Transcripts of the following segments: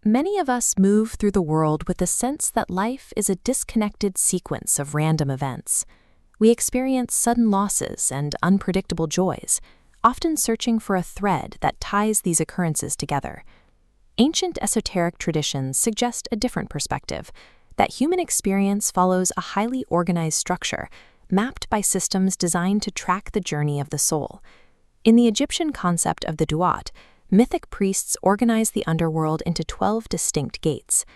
Many of us move through the world with the sense that life is a disconnected sequence of random events. We experience sudden losses and unpredictable joys, often searching for a thread that ties these occurrences together. Ancient esoteric traditions suggest a different perspective, that human experience follows a highly organized structure, mapped by systems designed to track the journey of the soul. In the Egyptian concept of the duat, mythic priests organized the underworld into 12 distinct gates.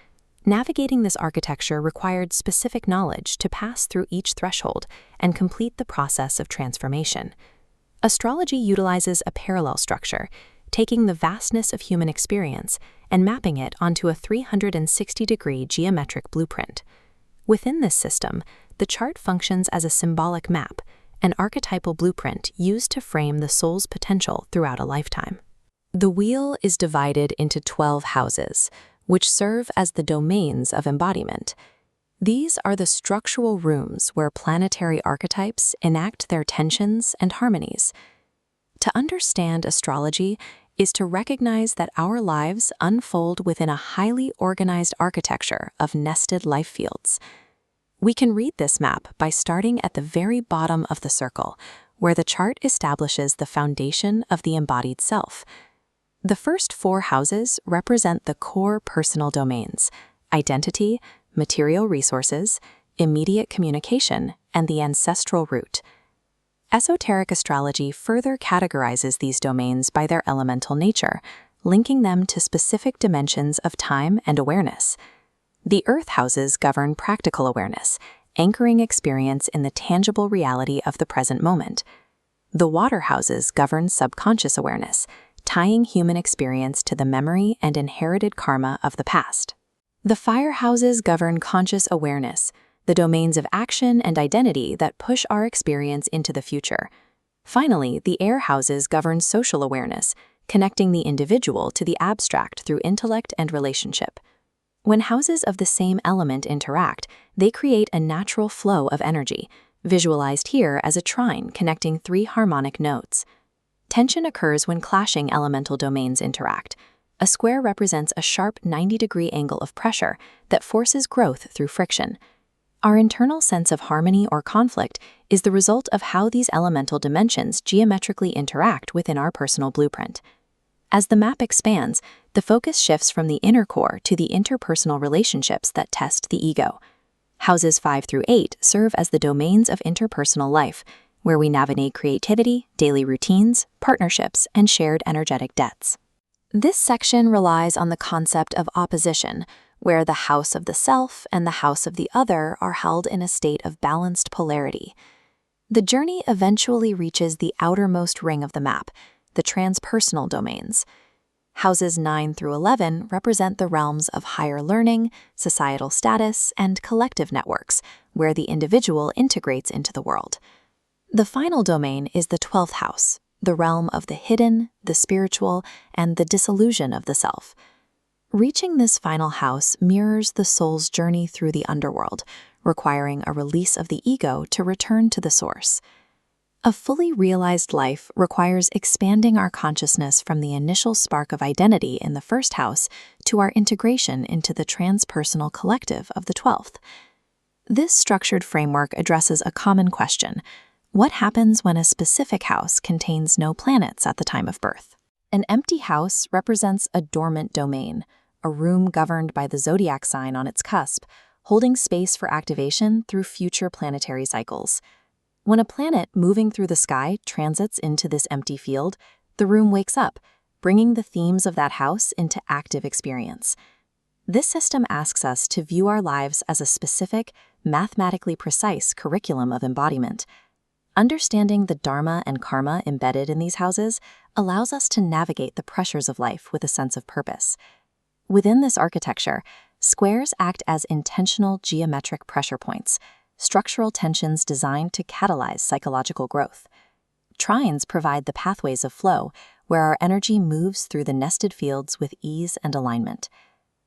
Navigating this architecture required specific knowledge to pass through each threshold and complete the process of transformation. Astrology utilizes a parallel structure, taking the vastness of human experience and mapping it onto a 360-degree geometric blueprint. Within this system, the chart functions as a symbolic map, an archetypal blueprint used to frame the soul's potential throughout a lifetime. The wheel is divided into 12 houses, which serve as the domains of embodiment. These are the structural rooms where planetary archetypes enact their tensions and harmonies. To understand astrology is to recognize that our lives unfold within a highly organized architecture of nested life fields. We can read this map by starting at the very bottom of the circle, where the chart establishes the foundation of the embodied self. The first 4 houses represent the core personal domains: identity, material resources, immediate communication, and the ancestral root. Esoteric astrology further categorizes these domains by their elemental nature, linking them to specific dimensions of time and awareness. The earth houses govern practical awareness, anchoring experience in the tangible reality of the present moment. The water houses govern subconscious awareness, tying human experience to the memory and inherited karma of the past. The fire houses govern conscious awareness, the domains of action and identity that push our experience into the future. Finally, the air houses govern social awareness, connecting the individual to the abstract through intellect and relationship. When houses of the same element interact, they create a natural flow of energy, visualized here as a trine connecting 3 harmonic notes. Tension occurs when clashing elemental domains interact. A square represents a sharp 90-degree angle of pressure that forces growth through friction. Our internal sense of harmony or conflict is the result of how these elemental dimensions geometrically interact within our personal blueprint. As the map expands, the focus shifts from the inner core to the interpersonal relationships that test the ego. Houses 5 through 8 serve as the domains of interpersonal life, where we navigate creativity, daily routines, partnerships, and shared energetic debts. This section relies on the concept of opposition, where the house of the self and the house of the other are held in a state of balanced polarity. The journey eventually reaches the outermost ring of the map, the transpersonal domains. Houses 9 through 11 represent the realms of higher learning, societal status, and collective networks, where the individual integrates into the world. The final domain is the 12th house, the realm of the hidden, the spiritual, and the disillusion of the self. Reaching this final house mirrors the soul's journey through the underworld, requiring a release of the ego to return to the source. A fully realized life requires expanding our consciousness from the initial spark of identity in the first house to our integration into the transpersonal collective of the 12th. This structured framework addresses a common question: what happens when a specific house contains no planets at the time of birth? An empty house represents a dormant domain, a room governed by the zodiac sign on its cusp, holding space for activation through future planetary cycles. When a planet moving through the sky transits into this empty field, the room wakes up, bringing the themes of that house into active experience. This system asks us to view our lives as a specific, mathematically precise curriculum of embodiment. Understanding the dharma and karma embedded in these houses allows us to navigate the pressures of life with a sense of purpose. Within this architecture, squares act as intentional geometric pressure points, structural tensions designed to catalyze psychological growth. Trines provide the pathways of flow, where our energy moves through the nested fields with ease and alignment.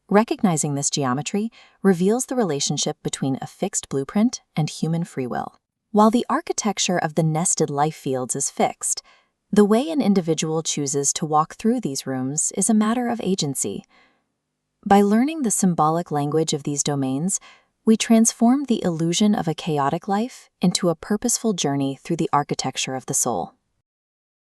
Recognizing this geometry reveals the relationship between a fixed blueprint and human free will. While the architecture of the nested life fields is fixed, the way an individual chooses to walk through these rooms is a matter of agency. By learning the symbolic language of these domains, we transform the illusion of a chaotic life into a purposeful journey through the architecture of the soul.